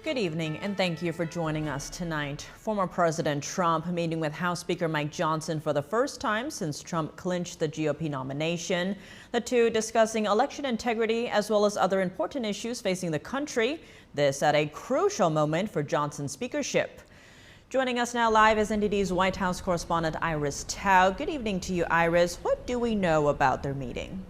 Good evening, and thank you for joining us tonight. Former President Trump meeting with House Speaker Mike Johnson for the first time since Trump clinched the GOP nomination. The two discussing election integrity as well as other important issues facing the country. This at a crucial moment for Johnson's speakership. Joining us now live is NTD's White House correspondent Iris Tao. Good evening to you, Iris. What do we know about their meeting?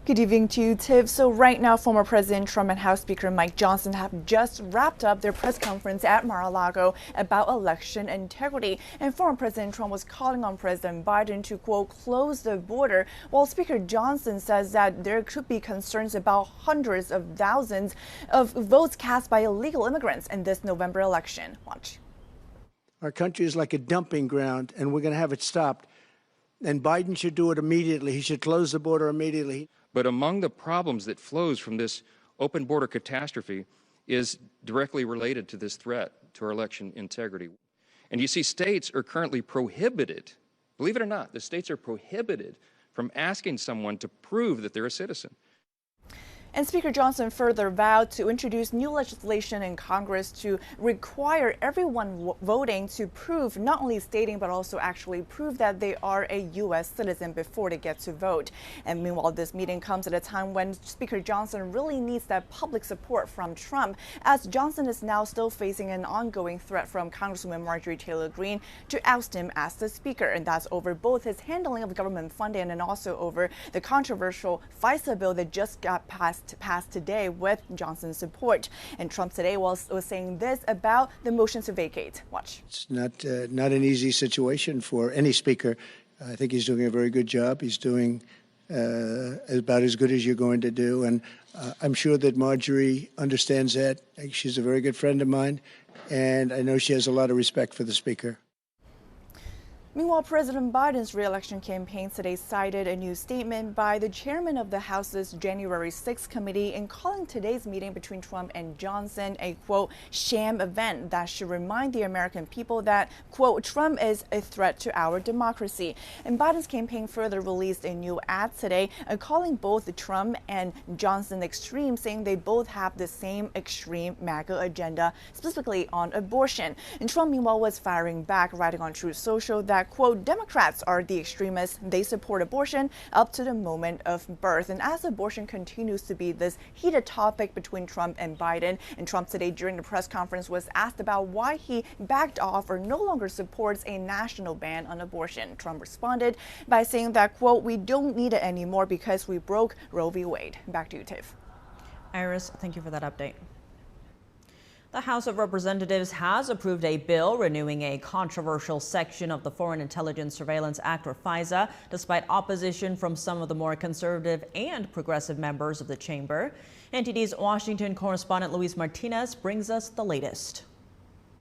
Good evening to you, Tiff. So right now, former President Trump and House Speaker Mike Johnson have just wrapped up their press conference at Mar-a-Lago about election integrity. And former President Trump was calling on President Biden to, quote, close the border, while Speaker Johnson says that there could be concerns about hundreds of thousands of votes cast by illegal immigrants in this November election. Watch. Our country is like a dumping ground, and we're going to have it stopped. And Biden should do it immediately. He should close the border immediately. But among the problems that flows from this open border catastrophe is directly related to this threat to our election integrity. And you see, states are currently prohibited, believe it or not, the states are prohibited from asking someone to prove that they're a citizen. And Speaker Johnson further vowed to introduce new legislation in Congress to require everyone voting to prove, not only stating, but also actually prove that they are a U.S. citizen before they get to vote. And meanwhile, this meeting comes at a time when Speaker Johnson really needs that public support from Trump, as Johnson is now still facing an ongoing threat from Congresswoman Marjorie Taylor Greene to oust him as the Speaker. And that's over both his handling of government funding and also over the controversial FISA bill that just got passed today with Johnson's support. And Trump today was saying this about the motion to vacate. Watch. It's not an easy situation for any speaker. I think he's doing a very good job. He's doing about as good as you're going to do. And I'm sure that Marjorie understands that. She's a very good friend of mine, and I know she has a lot of respect for the speaker. Meanwhile, President Biden's re-election campaign today cited a new statement by the chairman of the House's January 6th committee in calling today's meeting between Trump and Johnson a, quote, sham event that should remind the American people that, quote, Trump is a threat to our democracy. And Biden's campaign further released a new ad today calling both Trump and Johnson extreme, saying they both have the same extreme MAGA agenda, specifically on abortion. And Trump, meanwhile, was firing back, writing on Truth Social that, quote, Democrats are the extremists. They support abortion up to the moment of birth. And as abortion continues to be this heated topic between Trump and Biden, and Trump today during the press conference was asked about why he backed off or no longer supports a national ban on abortion. Trump responded by saying that, quote, we don't need it anymore because we broke Roe v. Wade. Back to you, Tiff. Iris, thank you for that update. The House of Representatives has approved a bill renewing a controversial section of the Foreign Intelligence Surveillance Act, or FISA, despite opposition from some of the more conservative and progressive members of the chamber. NTD's Washington correspondent Luis Martinez brings us the latest.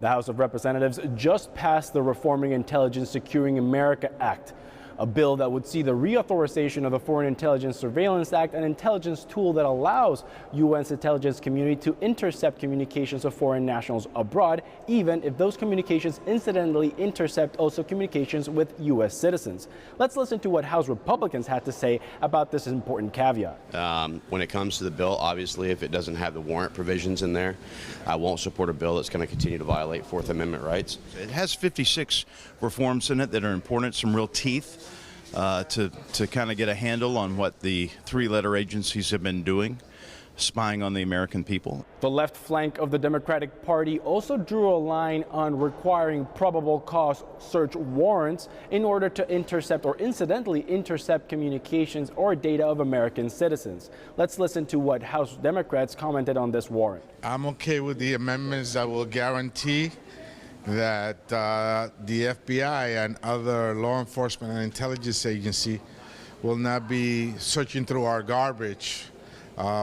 The House of Representatives just passed the Reforming Intelligence Securing America Act, a bill that would see the reauthorization of the Foreign Intelligence Surveillance Act, an intelligence tool that allows U.S. intelligence community to intercept communications of foreign nationals abroad, even if those communications incidentally intercept also communications with U.S. citizens. Let's listen to what House Republicans had to say about this important caveat. When it comes to the bill, obviously, if it doesn't have the warrant provisions in there, I won't support a bill that's going to continue to violate Fourth Amendment rights. It has 56 reforms in it that are important, some real teeth to kind of get a handle on what the three-letter agencies have been doing, spying on the American people. The left flank of the Democratic Party also drew a line on requiring probable cause search warrants in order to intercept or incidentally intercept communications or data of American citizens. Let's listen to what House Democrats commented on this warrant. I'm okay with the amendments that will guarantee that the FBI and other law enforcement and intelligence agency will not be searching through our garbage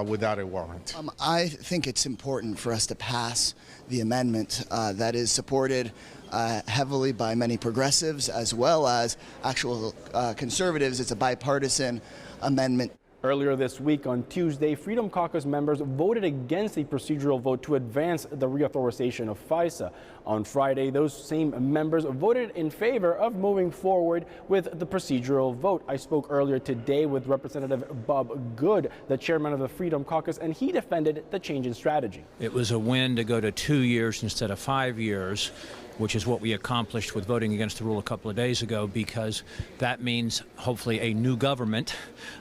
without a warrant. I think it's important for us to pass the amendment that is supported heavily by many progressives as well as actual conservatives. It's a bipartisan amendment. Earlier this week on Tuesday, Freedom Caucus members voted against a procedural vote to advance the reauthorization of FISA. On Friday, those same members voted in favor of moving forward with the procedural vote. I spoke earlier today with Representative Bob Good, the chairman of the Freedom Caucus, and he defended the change in strategy. It was a win to go to 2 years instead of 5 years, which is what we accomplished with voting against the rule a couple of days ago, because that means hopefully a new government,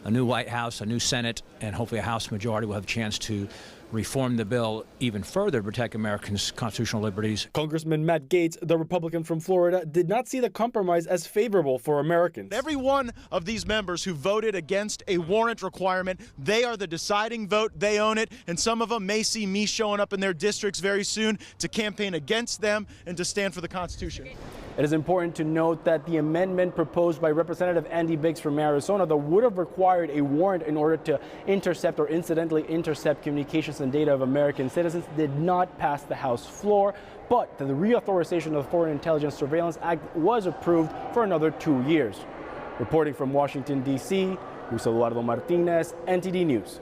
a new White House, a new Senate, and hopefully a House majority will have a chance to reform the bill even further to protect Americans' constitutional liberties. Congressman Matt Gaetz, the Republican from Florida, did not see the compromise as favorable for Americans. Every one of these members who voted against a warrant requirement, they are the deciding vote. They own it. And some of them may see me showing up in their districts very soon to campaign against them and to stand for the Constitution. It is important to note that the amendment proposed by Representative Andy Biggs from Arizona that would have required a warrant in order to intercept or incidentally intercept communications and data of American citizens did not pass the House floor, but the reauthorization of the Foreign Intelligence Surveillance Act was approved for another 2 years. Reporting from Washington, D.C., Luis Eduardo Martinez, NTD News.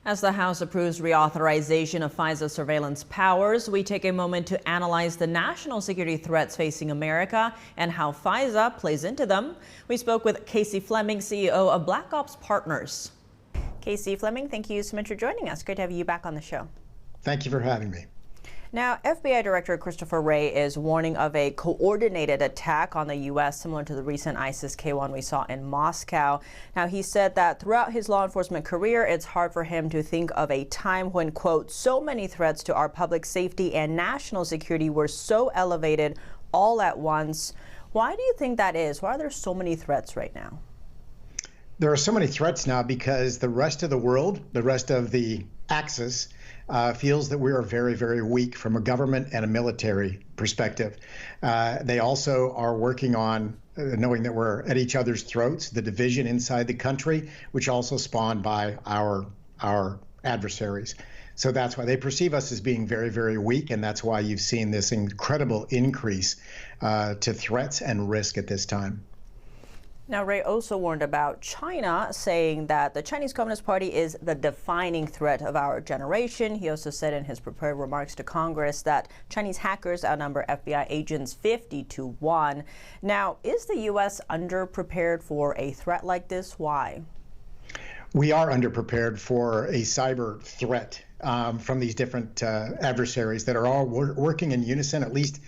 As the House approves reauthorization of FISA surveillance powers, we take a moment to analyze the national security threats facing America and how FISA plays into them. We spoke with Casey Fleming, CEO of Black Ops Partners. Casey Fleming, thank you so much for joining us. Great to have you back on the show. Thank you for having me. Now, FBI Director Christopher Wray is warning of a coordinated attack on the U.S. similar to the recent ISIS K-1 we saw in Moscow. Now, he said that throughout his law enforcement career, it's hard for him to think of a time when, quote, so many threats to our public safety and national security were so elevated all at once. Why do you think that is? Why are there so many threats right now? There are so many threats now because the rest of the world, the rest of the axis, feels that we are very, very weak from a government and a military perspective. They also are working on knowing that we're at each other's throats, the division inside the country, which also spawned by our adversaries. So that's why they perceive us as being very, very weak, and that's why you've seen this incredible increase to threats and risk at this time. Now, Wray also warned about China, saying that the Chinese Communist Party is the defining threat of our generation. He also said in his prepared remarks to Congress that Chinese hackers outnumber FBI agents 50-1. Now, is the U.S. underprepared for a threat like this? Why? We are underprepared for a cyber threat from these different adversaries that are all working in unison, at least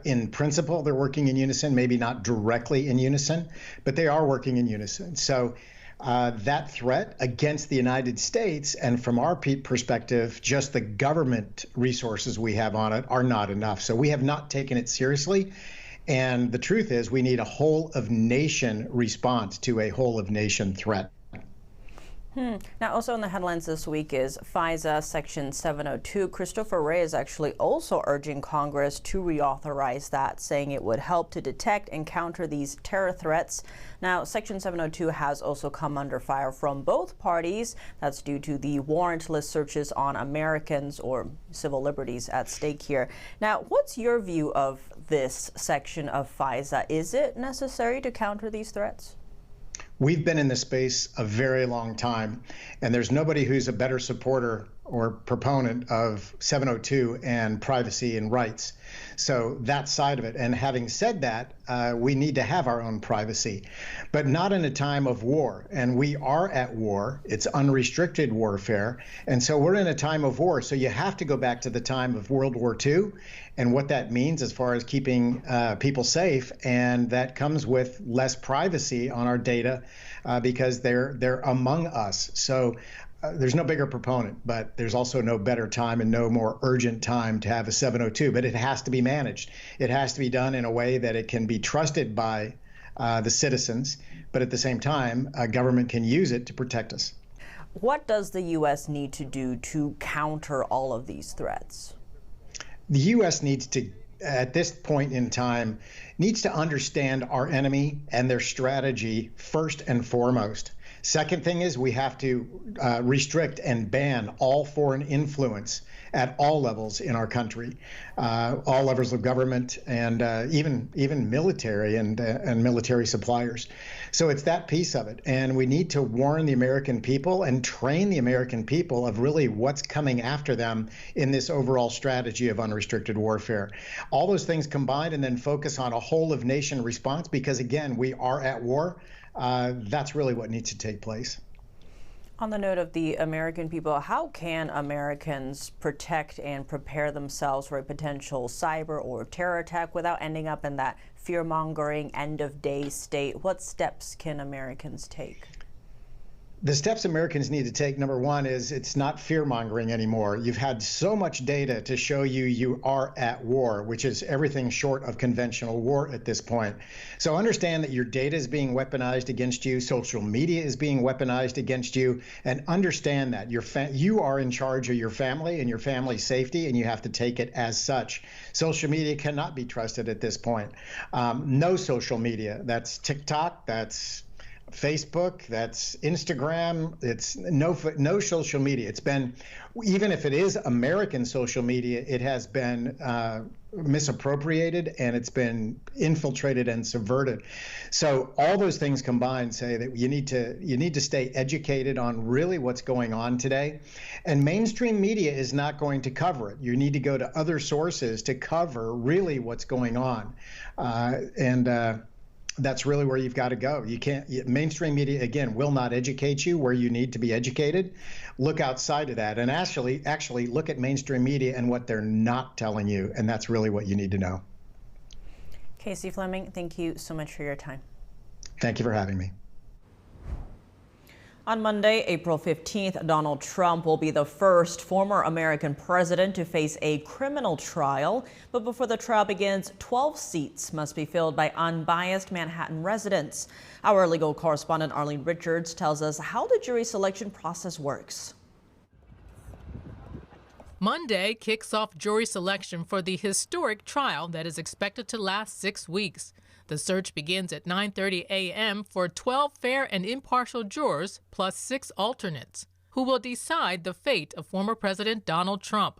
in principle. They're working in unison, maybe not directly in unison, but they are working in unison. So that threat against the United States, and from our perspective, just the government resources we have on it are not enough. So we have not taken it seriously. And the truth is we need a whole of nation response to a whole of nation threat. Now, also in the headlines this week is FISA Section 702. Christopher Wray is actually also urging Congress to reauthorize that, saying it would help to detect and counter these terror threats. Now, Section 702 has also come under fire from both parties. That's due to the warrantless searches on Americans or civil liberties at stake here. Now, what's your view of this section of FISA? Is it necessary to counter these threats? We've been in this space a very long time, and there's nobody who's a better supporter or proponent of 702 and privacy and rights. So that side of it. And having said that, we need to have our own privacy, but not in a time of war. And we are at war. It's unrestricted warfare. And so we're in a time of war. So you have to go back to the time of World War II and what that means as far as keeping people safe. And that comes with less privacy on our data because they're among us. So there's no bigger proponent, but there's also no better time and no more urgent time to have a 702. But it has to be managed. It has to be done in a way that it can be trusted by the citizens, but at the same time, government can use it to protect us. What does the U.S. need to do to counter all of these threats? The U.S. needs to, at this point in time, needs to understand our enemy and their strategy first and foremost. Second thing is we have to restrict and ban all foreign influence at all levels in our country, all levels of government, and even military and military suppliers. So it's that piece of it, and we need to warn the American people and train the American people of really what's coming after them in this overall strategy of unrestricted warfare. All those things combined, and then focus on a whole of nation response, because again, we are at war. That's really what needs to take place. On the note of the American people, how can Americans protect and prepare themselves for a potential cyber or terror attack without ending up in that fear-mongering, end-of-day state? What steps can Americans take? The steps Americans need to take, number one, is it's not fear-mongering anymore. You've had so much data to show you are at war, which is everything short of conventional war at this point. So understand that your data is being weaponized against you, social media is being weaponized against you, and understand that you are in charge of your family and your family's safety, and you have to take it as such. Social media cannot be trusted at this point. No social media. That's TikTok, that's Facebook, that's Instagram, it's no social media. It's been, even if it is American social media, it has been misappropriated, and it's been infiltrated and subverted. So all those things combined say that you need to stay educated on really what's going on today. And mainstream media is not going to cover it. You need to go to other sources to cover really what's going on. That's really where you've got to go. You can't, mainstream media, again, will not educate you where you need to be educated. Look outside of that, and actually look at mainstream media and what they're not telling you, and that's really what you need to know. Casey Fleming, thank you so much for your time. Thank you for having me. On Monday, April 15th, Donald Trump will be the first former American president to face a criminal trial. But before the trial begins, 12 seats must be filled by unbiased Manhattan residents. Our legal correspondent Arlene Richards tells us how the jury selection process works. Monday kicks off jury selection for the historic trial that is expected to last 6 weeks. The search begins at 9:30 a.m. for 12 fair and impartial jurors plus 6 alternates who will decide the fate of former President Donald Trump.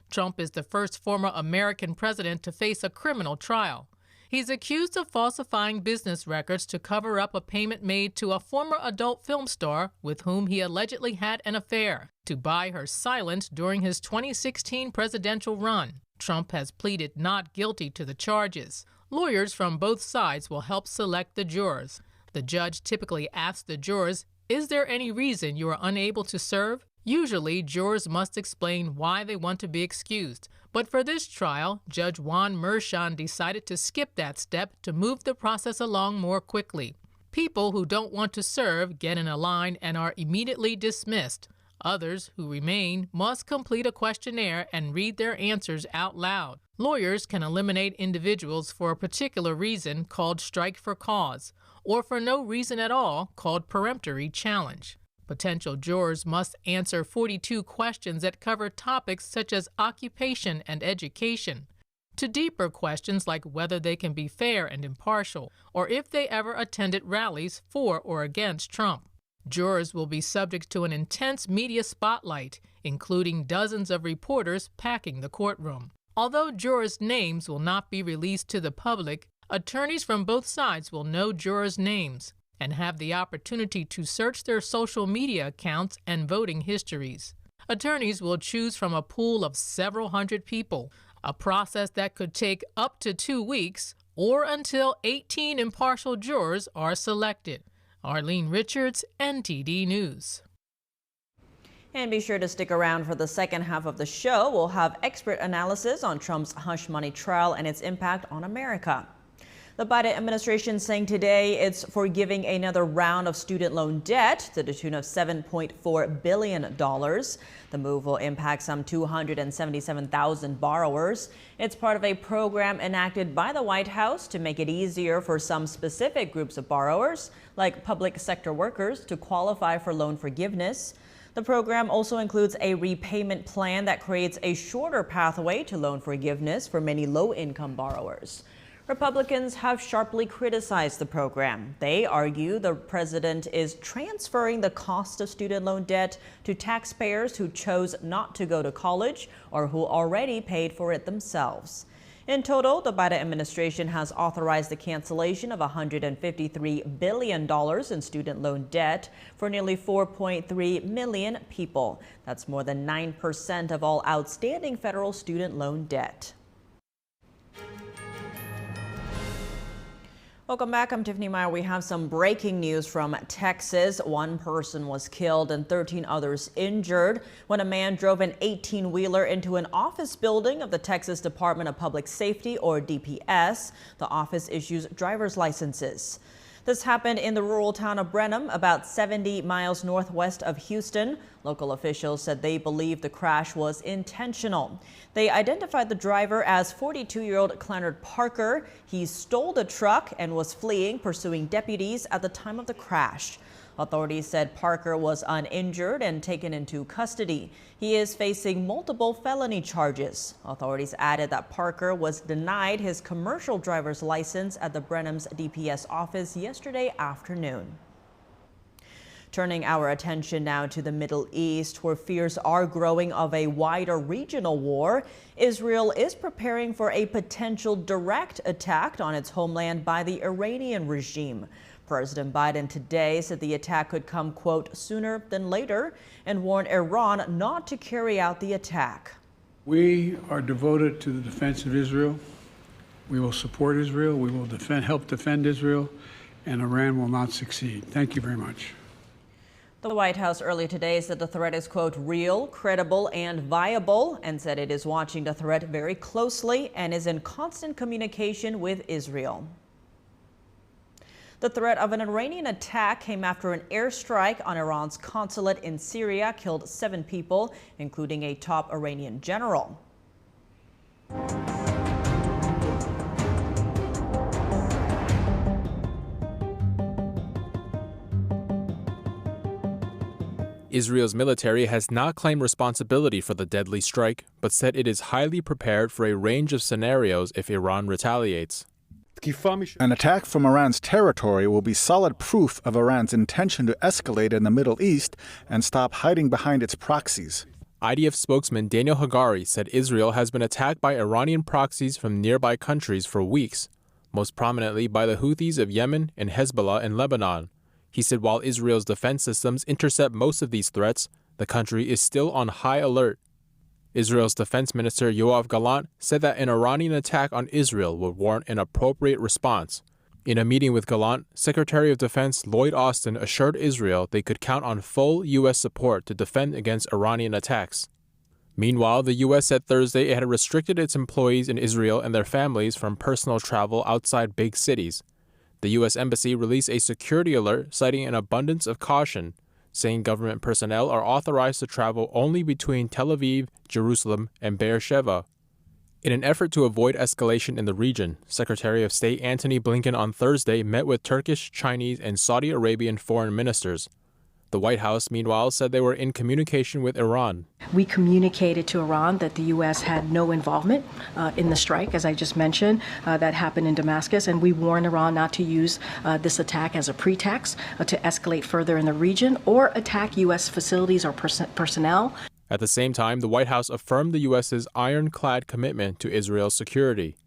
Trump is the first former American president to face a criminal trial. He's accused of falsifying business records to cover up a payment made to a former adult film star with whom he allegedly had an affair to buy her silence during his 2016 presidential run. Trump has pleaded not guilty to the charges. Lawyers from both sides will help select the jurors. The judge typically asks the jurors, "Is there any reason you are unable to serve?" Usually, jurors must explain why they want to be excused. But for this trial, Judge Juan Merchan decided to skip that step to move the process along more quickly. People who don't want to serve get in a line and are immediately dismissed. Others who remain must complete a questionnaire and read their answers out loud. Lawyers can eliminate individuals for a particular reason called strike for cause, or for no reason at all called peremptory challenge. Potential jurors must answer 42 questions that cover topics such as occupation and education, to deeper questions like whether they can be fair and impartial, or if they ever attended rallies for or against Trump. Jurors will be subject to an intense media spotlight, including dozens of reporters packing the courtroom. Although jurors' names will not be released to the public, attorneys from both sides will know jurors' names and have the opportunity to search their social media accounts and voting histories. Attorneys will choose from a pool of several hundred people, a process that could take up to 2 weeks or until 18 impartial jurors are selected. Arlene Richards, NTD News. And be sure to stick around for the second half of the show. We'll have expert analysis on Trump's hush money trial and its impact on America. The Biden administration saying today it's forgiving another round of student loan debt to the tune of $7.4 billion. The move will impact some 277,000 borrowers. It's part of a program enacted by the White House to make it easier for some specific groups of borrowers, like public sector workers, to qualify for loan forgiveness. The program also includes a repayment plan that creates a shorter pathway to loan forgiveness for many low-income borrowers. Republicans have sharply criticized the program. They argue the president is transferring the cost of student loan debt to taxpayers who chose not to go to college or who already paid for it themselves. In total, the Biden administration has authorized the cancellation of $153 billion in student loan debt for nearly 4.3 million people. That's more than 9% of all outstanding federal student loan debt. Welcome back. I'm Tiffany Meyer. We have some breaking news from Texas. One person was killed and 13 others injured when a man drove an 18-wheeler into an office building of the Texas Department of Public Safety, or DPS. The office issues driver's licenses. This happened in the rural town of Brenham, about 70 miles northwest of Houston. Local officials said they believe the crash was intentional. They identified the driver as 42-year-old Clennard Parker. He stole the truck and was fleeing, pursuing deputies at the time of the crash. Authorities said Parker was uninjured and taken into custody. He is facing multiple felony charges. Authorities added that Parker was denied his commercial driver's license at the Brenham's DPS office yesterday afternoon. Turning our attention now to the Middle East, where fears are growing of a wider regional war. Israel is preparing for a potential direct attack on its homeland by the Iranian regime. President Biden today said the attack could come, quote, sooner than later, and warned Iran not to carry out the attack. We are devoted to the defense of Israel. We will support Israel. We will help defend Israel, and Iran will not succeed. Thank you very much. The White House earlier today said the threat is, quote, real, credible, and viable, and said it is watching the threat very closely and is in constant communication with Israel. The threat of an Iranian attack came after an airstrike on Iran's consulate in Syria killed 7 people, including a top Iranian general. Israel's military has not claimed responsibility for the deadly strike, but said it is highly prepared for a range of scenarios if Iran retaliates. An attack from Iran's territory will be solid proof of Iran's intention to escalate in the Middle East and stop hiding behind its proxies. IDF spokesman Daniel Hagari said Israel has been attacked by Iranian proxies from nearby countries for weeks, most prominently by the Houthis of Yemen and Hezbollah in Lebanon. He said while Israel's defense systems intercept most of these threats, the country is still on high alert. Israel's defense minister Yoav Gallant said that an Iranian attack on Israel would warrant an appropriate response. In a meeting with Gallant, Secretary of Defense Lloyd Austin assured Israel they could count on full U.S. support to defend against Iranian attacks. Meanwhile, the U.S. said Thursday it had restricted its employees in Israel and their families from personal travel outside big cities. The U.S. Embassy released a security alert citing an abundance of caution, saying government personnel are authorized to travel only between Tel Aviv, Jerusalem, and Beersheba. In an effort to avoid escalation in the region, Secretary of State Antony Blinken on Thursday met with Turkish, Chinese, and Saudi Arabian foreign ministers. The White House, meanwhile, said they were in communication with Iran. We communicated to Iran that the U.S. had no involvement in the strike, as I just mentioned, that happened in Damascus, and we warned Iran not to use this attack as a pretext to escalate further in the region or attack U.S. facilities or personnel. At the same time, the White House affirmed the U.S.'s ironclad commitment to Israel's security.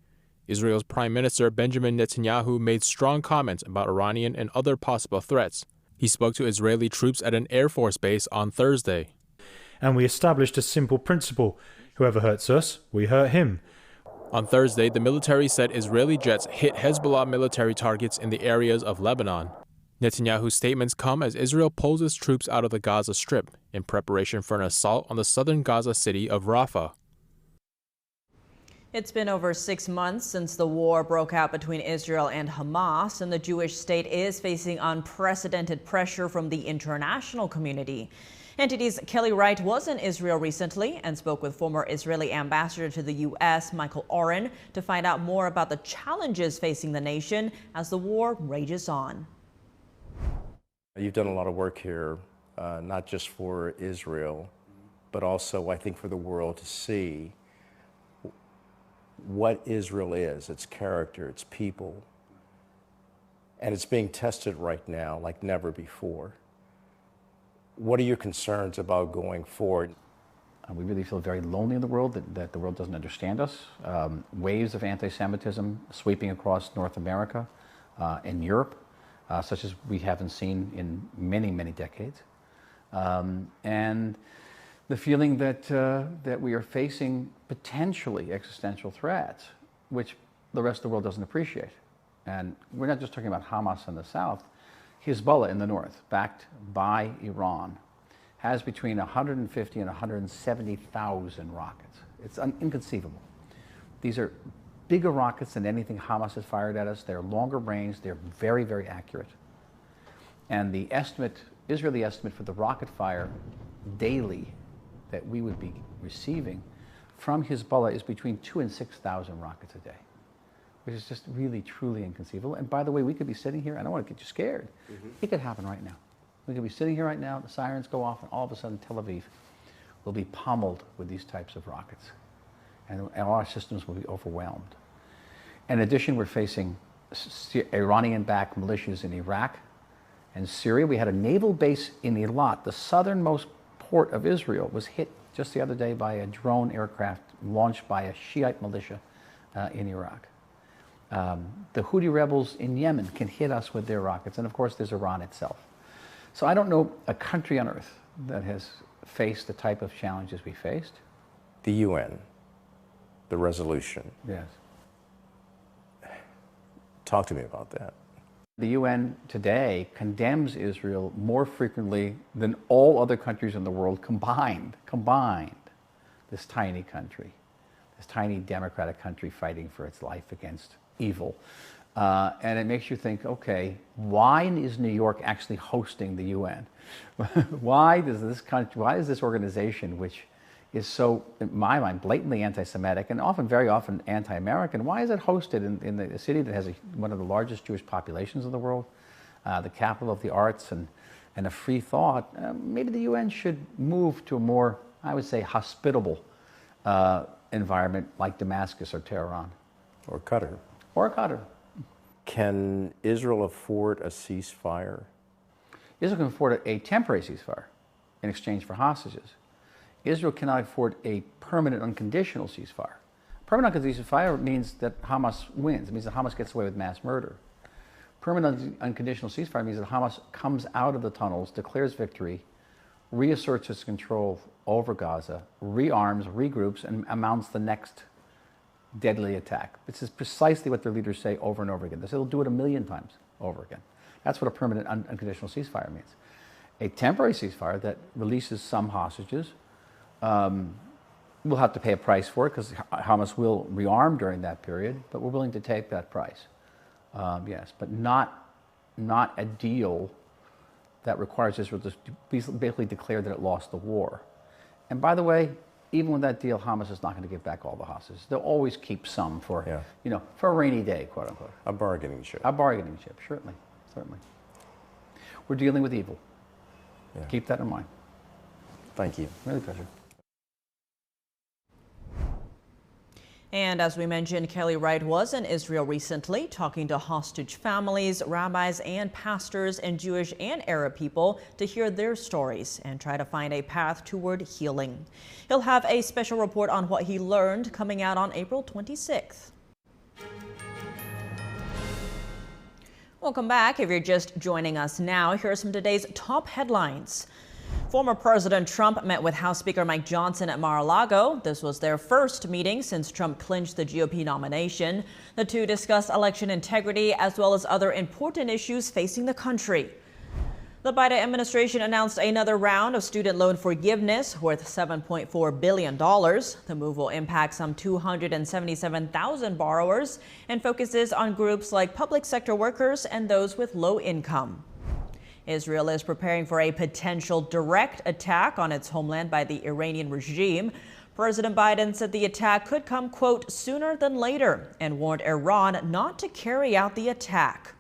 Israel's Prime Minister Benjamin Netanyahu made strong comments about Iranian and other possible threats. He spoke to Israeli troops at an Air Force base on Thursday. And we established a simple principle. Whoever hurts us, we hurt him. On Thursday, the military said Israeli jets hit Hezbollah military targets in the areas of Lebanon. Netanyahu's statements come as Israel pulls its troops out of the Gaza Strip in preparation for an assault on the southern Gaza city of Rafah. It's been over 6 months since the war broke out between Israel and Hamas, and the Jewish state is facing unprecedented pressure from the international community. NTD's Kelly Wright was in Israel recently and spoke with former Israeli ambassador to the U.S., Michael Oren, to find out more about the challenges facing the nation as the war rages on. You've done a lot of work here, not just for Israel, but also, I think, for the world to see what Israel is, its character, its people. And it's being tested right now like never before. What are your concerns about going forward? We really feel very lonely in the world, that the world doesn't understand us. Waves of anti-Semitism sweeping across North America and Europe, such as we haven't seen in many, many decades. And the feeling that we are facing potentially existential threats, which the rest of the world doesn't appreciate. And we're not just talking about Hamas in the south. Hezbollah in the north, backed by Iran, has between 150 and 170,000 rockets. It's inconceivable. These are bigger rockets than anything Hamas has fired at us. They're longer range. They're very, very accurate. And the Israeli estimate for the rocket fire daily that we would be receiving from Hezbollah is between 2,000 and 6,000 rockets a day, which is just really, truly inconceivable. And by the way, we could be sitting here, I don't want to get you scared. It could happen right now. We could be sitting here right now, the sirens go off, and all of a sudden Tel Aviv will be pummeled with these types of rockets. And all our systems will be overwhelmed. In addition, we're facing Iranian-backed militias in Iraq and Syria. We had a naval base in Eilat, the southernmost port of Israel, was hit just the other day by a drone aircraft launched by a Shiite militia in Iraq. The Houthi rebels in Yemen can hit us with their rockets, and of course there's Iran itself. So I don't know a country on earth that has faced the type of challenges we faced. The UN, the resolution. Yes. Talk to me about that. The UN today condemns Israel more frequently than all other countries in the world combined. This tiny country, this tiny democratic country fighting for its life against evil. And it makes you think, okay, why is New York actually hosting the UN? Why is this organization, which is so, in my mind, blatantly anti-Semitic and very often anti-American, why is it hosted in the city that has one of the largest Jewish populations in the world, the capital of the arts and a free thought? Maybe the UN should move to a more, I would say, hospitable environment like Damascus or Tehran. Or Qatar. Or Qatar. Can Israel afford a ceasefire? Israel can afford a temporary ceasefire in exchange for hostages. Israel cannot afford a permanent unconditional ceasefire. Permanent unconditional ceasefire means that Hamas wins. It means that Hamas gets away with mass murder. Permanent unconditional ceasefire means that Hamas comes out of the tunnels, declares victory, reasserts its control over Gaza, rearms, regroups, and mounts the next deadly attack. This is precisely what their leaders say over and over again. They say they'll do it 1,000,000 times over again. That's what a permanent unconditional ceasefire means. A temporary ceasefire that releases some hostages, we'll have to pay a price for it because Hamas will rearm during that period, but we're willing to take that price. Yes, but not a deal that requires Israel to basically declare that it lost the war. And by the way, even with that deal, Hamas is not going to give back all the hostages. They'll always keep some for, for a rainy day, quote unquote. A bargaining chip. A bargaining chip, certainly. We're dealing with evil. Yeah. Keep that in mind. Thank you. Really pleasure. And as we mentioned, Kelly Wright was in Israel recently talking to hostage families, rabbis and pastors, and Jewish and Arab people to hear their stories and try to find a path toward healing. He'll have a special report on what he learned coming out on April 26th. Welcome back. If you're just joining us now, here are some of today's top headlines. Former President Trump met with House Speaker Mike Johnson at Mar-a-Lago. This was their first meeting since Trump clinched the GOP nomination. The two discussed election integrity as well as other important issues facing the country. The Biden administration announced another round of student loan forgiveness worth $7.4 billion. The move will impact some 277,000 borrowers and focuses on groups like public sector workers and those with low income. Israel is preparing for a potential direct attack on its homeland by the Iranian regime. President Biden said the attack could come, quote, sooner than later, and warned Iran not to carry out the attack.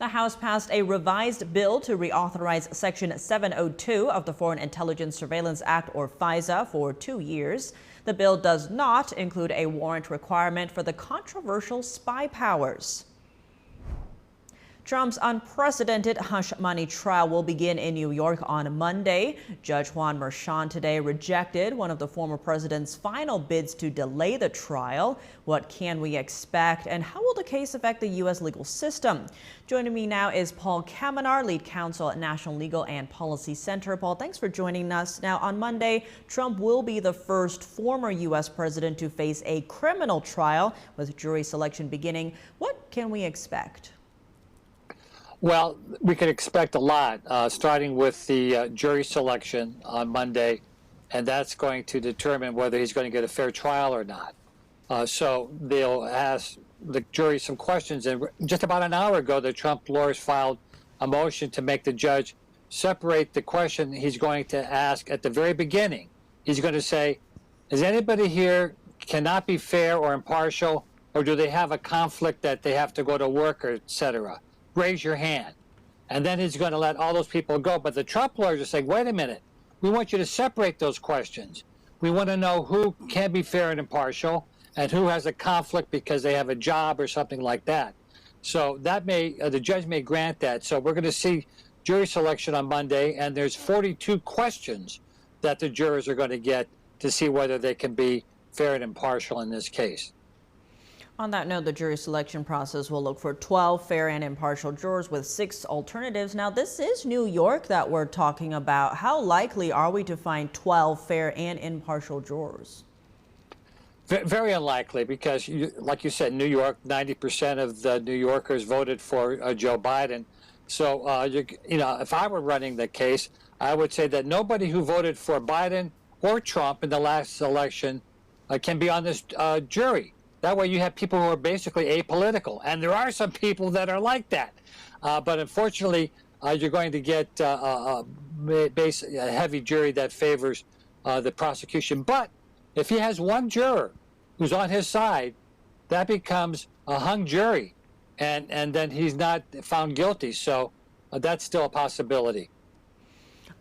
The House passed a revised bill to reauthorize Section 702 of the Foreign Intelligence Surveillance Act, or FISA, for 2 years. The bill does not include a warrant requirement for the controversial spy powers. Trump's unprecedented hush money trial will begin in New York on Monday. Judge Juan Merchan today rejected one of the former president's final bids to delay the trial. What can we expect, and how will the case affect the U.S. legal system? Joining me now is Paul Kamenar, lead counsel at National Legal and Policy Center. Paul, thanks for joining us. Now, on Monday, Trump will be the first former U.S. president to face a criminal trial, with jury selection beginning. What can we expect? Well, we could expect a lot, starting with the jury selection on Monday, and that's going to determine whether he's going to get a fair trial or not. So they'll ask the jury some questions. And just about an hour ago, the Trump lawyers filed a motion to make the judge separate the question he's going to ask at the very beginning. He's going to say, is anybody here cannot be fair or impartial, or do they have a conflict that they have to go to work, or et cetera? Raise your hand. And then he's going to let all those people go. But the Trump lawyers are saying, wait a minute, we want you to separate those questions. We want to know who can be fair and impartial and who has a conflict because they have a job or something like that. So that may, the judge may grant that. So we're going to see jury selection on Monday, and there's 42 questions that the jurors are going to get to see whether they can be fair and impartial in this case. On that note, the jury selection process will look for 12 fair and impartial jurors with 6 alternatives. Now, this is New York that we're talking about. How likely are we to find 12 fair and impartial jurors? Very unlikely, because, like you said, New York, 90% of the New Yorkers voted for Joe Biden. So, you know, if I were running the case, I would say that nobody who voted for Biden or Trump in the last election can be on this jury. That way you have people who are basically apolitical. And there are some people that are like that. But unfortunately, you're going to get a heavy jury that favors the prosecution. But if he has one juror who's on his side, that becomes a hung jury. And then he's not found guilty. So that's still a possibility.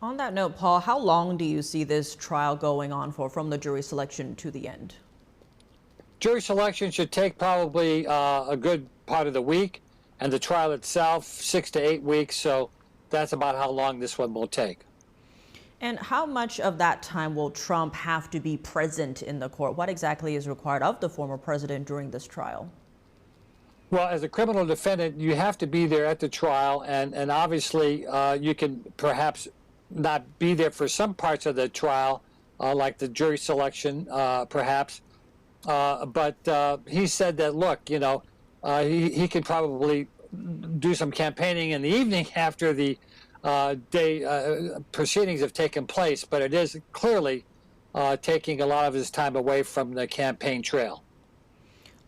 On that note, Paul, how long do you see this trial going on for, from the jury selection to the end? Jury selection should take probably a good part of the week, and the trial itself 6 to 8 weeks. So that's about how long this one will take. And how much of that time will Trump have to be present in the court? What exactly is required of the former president during this trial? Well, as a criminal defendant, you have to be there at the trial, and obviously you can perhaps not be there for some parts of the trial, like the jury selection, perhaps. But he said that, look, you know, he could probably do some campaigning in the evening after the day proceedings have taken place, but it is clearly taking a lot of his time away from the campaign trail.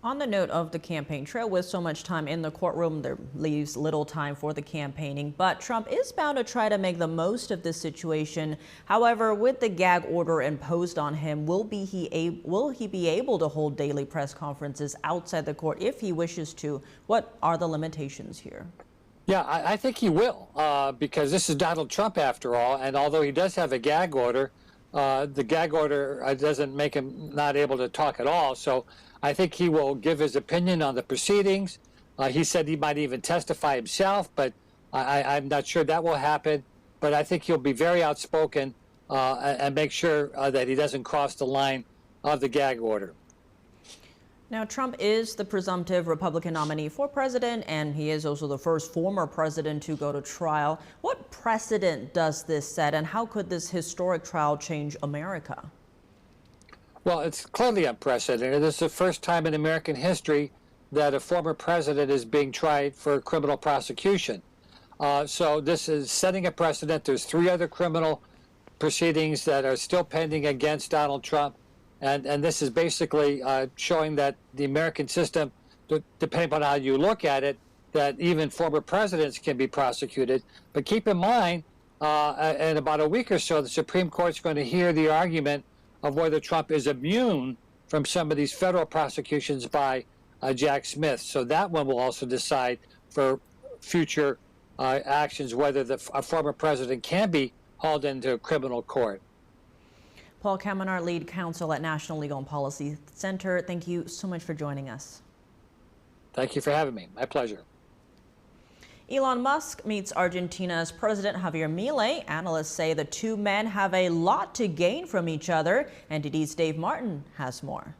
On the note of the campaign trail, with so much time in the courtroom, there leaves little time for the campaigning. But Trump is bound to try to make the most of this situation. However, with the gag order imposed on him, will he be able to hold daily press conferences outside the court if he wishes to? What are the limitations here? Yeah, I think he will, because this is Donald Trump after all. And although he does have a gag order, the gag order doesn't make him not able to talk at all. So I think he will give his opinion on the proceedings. He said he might even testify himself, but I'm not sure that will happen. But I think he'll be very outspoken and make sure that he doesn't cross the line of the gag order. Now, Trump is the presumptive Republican nominee for president, and he is also the first former president to go to trial. What precedent does this set, and how could this historic trial change America? Well, it's clearly unprecedented. This is the first time in American history that a former president is being tried for criminal prosecution. So this is setting a precedent. There's 3 other criminal proceedings that are still pending against Donald Trump. And this is basically showing that the American system, depending on how you look at it, that even former presidents can be prosecuted. But keep in mind, in about a week or so, the Supreme Court's going to hear the argument of whether Trump is immune from some of these federal prosecutions by Jack Smith. So that one will also decide for future actions, whether a former president can be hauled into a criminal court. Paul Kamenar, lead counsel at National Legal and Policy Center, thank you so much for joining us. Thank you for having me. My pleasure. Elon Musk meets Argentina's President Javier Milei. Analysts say the two men have a lot to gain from each other. NTD's Dave Martin has more.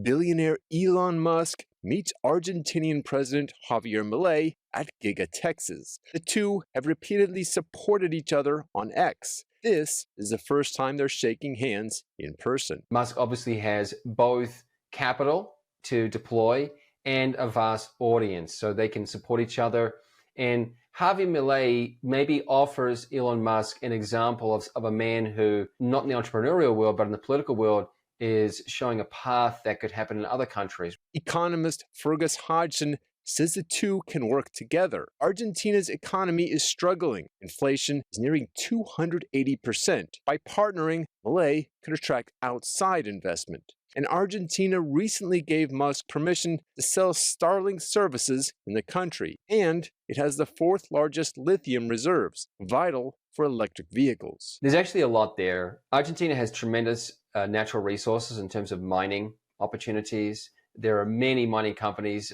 Billionaire Elon Musk meets Argentinian President Javier Milei at Giga, Texas. The two have repeatedly supported each other on X. This is the first time they're shaking hands in person. Musk obviously has both capital to deploy and a vast audience, so they can support each other. And Javier Milei maybe offers Elon Musk an example of a man who, not in the entrepreneurial world, but in the political world, is showing a path that could happen in other countries. Economist Fergus Hodgson says the two can work together. Argentina's economy is struggling. Inflation is nearing 280%. By partnering, Milei could attract outside investment. And Argentina recently gave Musk permission to sell Starlink services in the country. And it has the fourth largest lithium reserves, vital for electric vehicles. There's actually a lot there. Argentina has tremendous natural resources in terms of mining opportunities. There are many mining companies,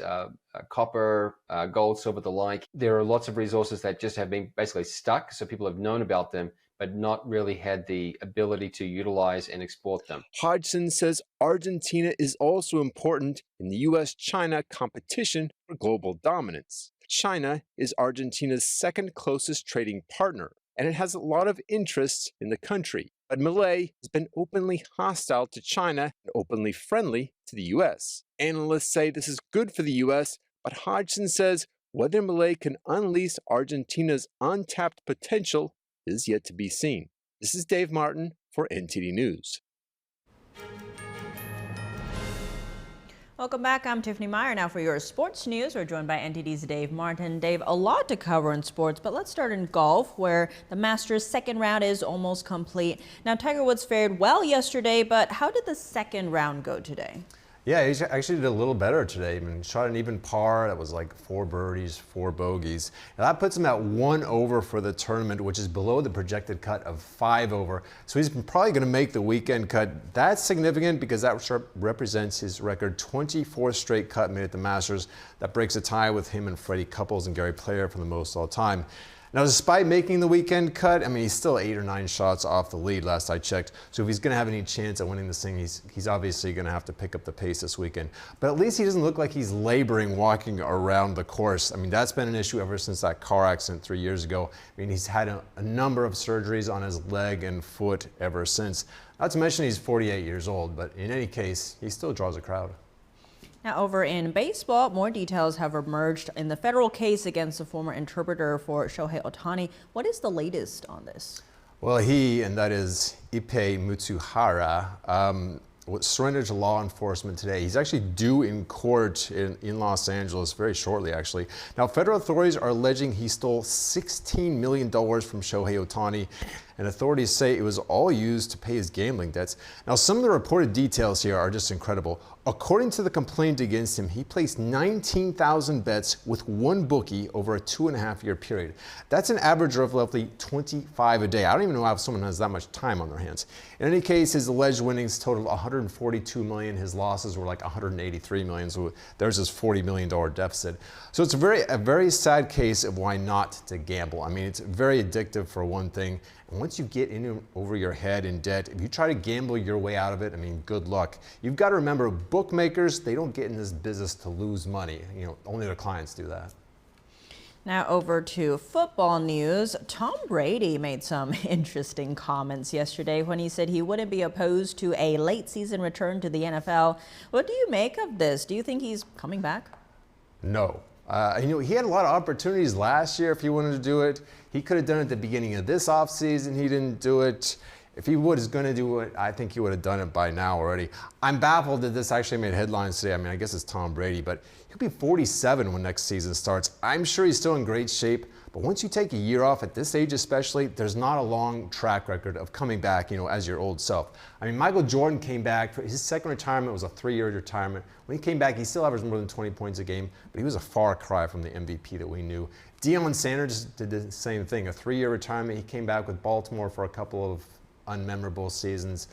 copper, gold, silver, the like. There are lots of resources that just have been basically stuck, so people have known about them, but not really had the ability to utilize and export them. Hodgson says Argentina is also important in the U.S.-China competition for global dominance. China is Argentina's second closest trading partner, and it has a lot of interests in the country. But Milei has been openly hostile to China and openly friendly to the U.S. Analysts say this is good for the U.S., but Hodgson says whether Milei can unleash Argentina's untapped potential is yet to be seen. This is Dave Martin for NTD News. Welcome back. I'm Tiffany Meyer. Now for your sports news, we're joined by NTD's Dave Martin. Dave, a lot to cover in sports, but let's start in golf, where the Masters' second round is almost complete. Now, Tiger Woods fared well yesterday, but how did the second round go today? Yeah, he actually did a little better today. I mean, shot an even par. That was like 4 birdies, 4 bogeys. Now that puts him at 1 over for the tournament, which is below the projected cut of 5 over. So he's probably going to make the weekend cut. That's significant because that represents his record 24th straight cut made at the Masters. That breaks a tie with him and Freddie Couples and Gary Player for the most all time. Now, despite making the weekend cut, I mean, he's still 8 or 9 shots off the lead last I checked. So if he's going to have any chance at winning this thing, he's obviously going to have to pick up the pace this weekend. But at least he doesn't look like he's laboring walking around the course. I mean, that's been an issue ever since that car accident 3 years ago. I mean, he's had a number of surgeries on his leg and foot ever since. Not to mention he's 48 years old, but in any case, he still draws a crowd. Now, over in baseball, more details have emerged in the federal case against the former interpreter for Shohei Ohtani. What is the latest on this? Well, he, and that is Ipei Mutsuhara, surrendered to law enforcement today. He's actually due in court in Los Angeles very shortly, actually. Now, federal authorities are alleging he stole $16 million from Shohei Ohtani, and authorities say it was all used to pay his gambling debts. Now, some of the reported details here are just incredible. According to the complaint against him, he placed 19,000 bets with one bookie over a 2.5-year period. That's an average of roughly 25 a day. I don't even know how someone has that much time on their hands. In any case, his alleged winnings totaled $142 million. His losses were like $183 million. So there's his $40 million deficit. So it's a very sad case of why not to gamble. I mean, it's very addictive for one thing. And once you get in over your head in debt, if you try to gamble your way out of it, I mean, good luck. You've got to remember, bookmakers, they don't get in this business to lose money. You know, only their clients do that. Now over to football news. Tom Brady made some interesting comments yesterday when he said he wouldn't be opposed to a late season return to the NFL. What do you make of this? Do you think he's coming back? No. You know, he had a lot of opportunities last year if he wanted to do it. He could have done it at the beginning of this offseason. He didn't do it. If he was going to do it, I think he would have done it by now already. I'm baffled that this actually made headlines today. I mean, I guess it's Tom Brady, but he'll be 47 when next season starts. I'm sure he's still in great shape, but once you take a year off at this age especially, there's not a long track record of coming back, as your old self. I mean, Michael Jordan came back. His second retirement was a 3-year retirement. When he came back, he still averaged more than 20 points a game, but he was a far cry from the MVP that we knew. Deion Sanders did the same thing, a 3-year retirement. He came back with Baltimore for a couple of unmemorable seasons.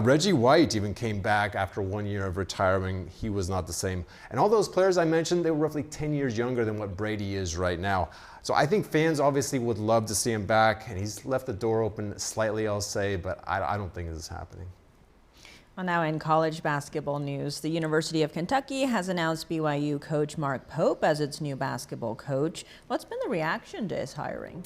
Reggie White even came back after 1 year of retiring. He was not the same. And all those players I mentioned, they were roughly 10 years younger than what Brady is right now. So I think fans obviously would love to see him back, and he's left the door open slightly, I'll say, but I don't think this is happening. Well, now in college basketball news, the University of Kentucky has announced BYU coach Mark Pope as its new basketball coach. What's been the reaction to his hiring?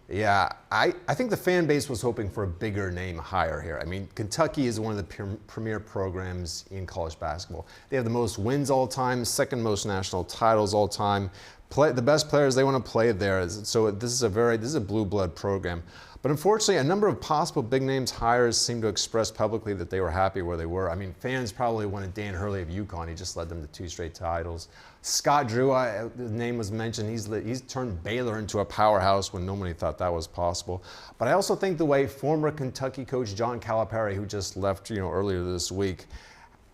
Yeah, I think the fan base was hoping for a bigger name hire here. I mean, Kentucky is one of the premier programs in college basketball. They have the most wins all time, second most national titles all time. The best players, they want to play there. So this is a blue blood program. But unfortunately, a number of possible big names hires seem to express publicly that they were happy where they were. I mean, fans probably wanted Dan Hurley of UConn. He just led them to 2 straight titles. Scott Drew, the name was mentioned. He's turned Baylor into a powerhouse when nobody thought that was possible. But I also think the way former Kentucky coach John Calipari, who just left earlier this week,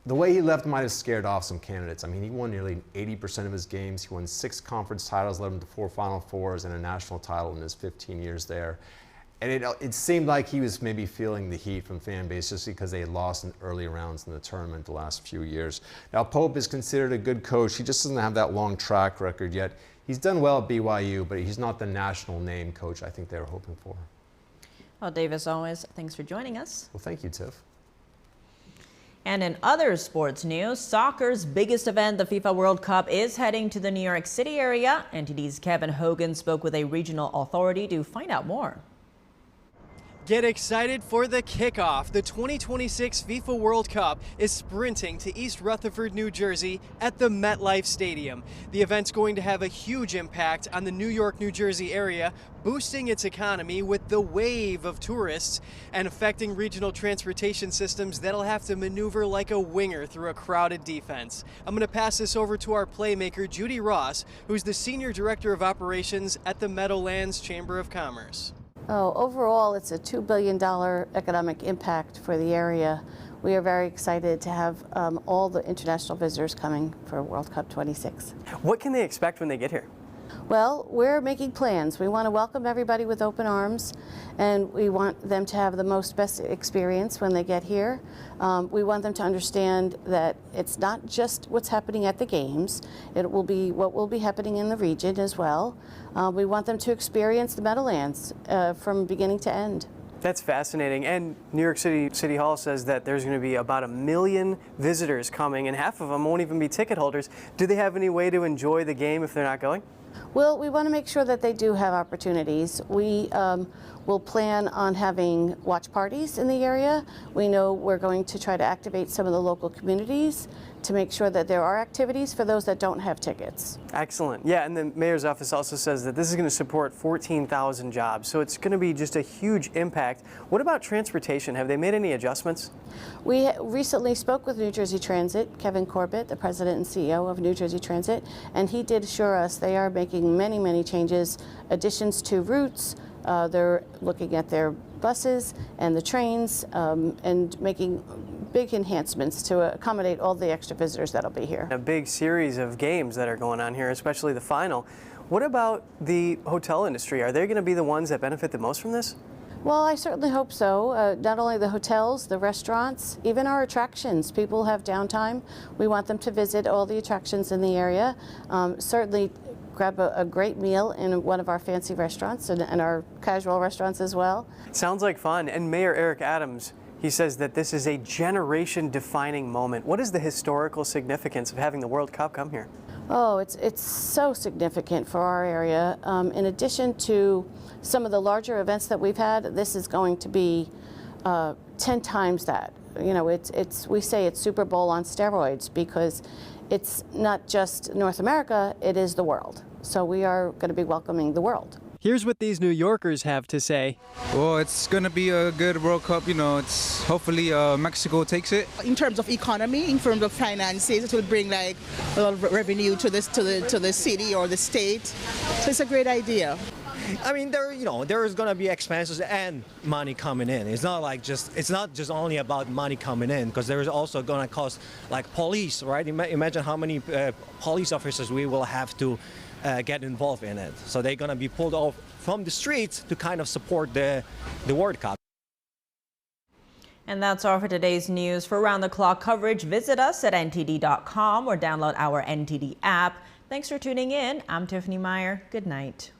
the way he left might have scared off some candidates. I mean, he won nearly 80% of his games. He won 6 conference titles, led him to 4 Final Fours and a national title in his 15 years there. And it seemed like he was maybe feeling the heat from fan base just because they had lost in early rounds in the tournament the last few years. Now, Pope is considered a good coach. He just doesn't have that long track record yet. He's done well at BYU, but he's not the national name coach I think they were hoping for. Well, Dave, as always, thanks for joining us. Well, thank you, Tiff. And in other sports news, soccer's biggest event, the FIFA World Cup, is heading to the New York City area. NTD's Kevin Hogan spoke with a regional authority to find out more. Get excited for the kickoff. The 2026 FIFA World Cup is sprinting to East Rutherford, New Jersey at the MetLife Stadium. The event's going to have a huge impact on the New York, New Jersey area, boosting its economy with the wave of tourists and affecting regional transportation systems that'll have to maneuver like a winger through a crowded defense. I'm going to pass this over to our playmaker, Judy Ross, who's the Senior Director of Operations at the Meadowlands Chamber of Commerce. Overall, it's a $2 billion economic impact for the area. We are very excited to have all the international visitors coming for World Cup 26. What can they expect when they get here? Well, we're making plans. We want to welcome everybody with open arms, and we want them to have the best experience when they get here. We want them to understand that it's not just what's happening at the games. It will be what will be happening in the region as well. We want them to experience the Meadowlands from beginning to end. That's fascinating. And New York City Hall says that there's going to be about 1 million visitors coming, and half of them won't even be ticket holders. Do they have any way to enjoy the game if they're not going? Well, we want to make sure that they do have opportunities. We will plan on having watch parties in the area. We know we're going to try to activate some of the local communities to make sure that there are activities for those that don't have tickets. Excellent. Yeah, and the mayor's office also says that this is going to support 14,000 jobs, so it's going to be just a huge impact. What about transportation? Have they made any adjustments? We recently spoke with New Jersey Transit, Kevin Corbett, the president and CEO of New Jersey Transit, and he did assure us they are making many changes, additions to routes. They're looking at their buses and the trains and making big enhancements to accommodate all the extra visitors that'll be here. A big series of games that are going on here, especially the final. What about the hotel industry? Are they going to be the ones that benefit the most from this? Well, I certainly hope so. Not only the hotels, the restaurants, even our attractions. People have downtime. We want them to visit all the attractions in the area. Certainly grab a great meal in one of our fancy restaurants and our casual restaurants as well. Sounds like fun. And Mayor Eric Adams, he says that this is a generation-defining moment. What is the historical significance of having the World Cup come here? Oh, it's so significant for our area. In addition to some of the larger events that we've had, this is going to be 10 times that. You know, we say it's Super Bowl on steroids because it's not just North America, it is the world. So we are going to be welcoming the world. Here's what these New Yorkers have to say. Well, it's going to be a good World Cup. You know, it's hopefully Mexico takes it. In terms of economy, in terms of finances, it will bring like a lot of revenue to the city or the state. So it's a great idea. I mean, there is going to be expenses and money coming in. It's not just only about money coming in, because there is also going to cost like police, right? Imagine how many police officers we will have to get involved in it. So they're going to be pulled off from the streets to kind of support the World Cup. And that's all for today's news. For round-the-clock coverage, visit us at ntd.com or download our NTD app. Thanks for tuning in. I'm Tiffany Meyer. Good night.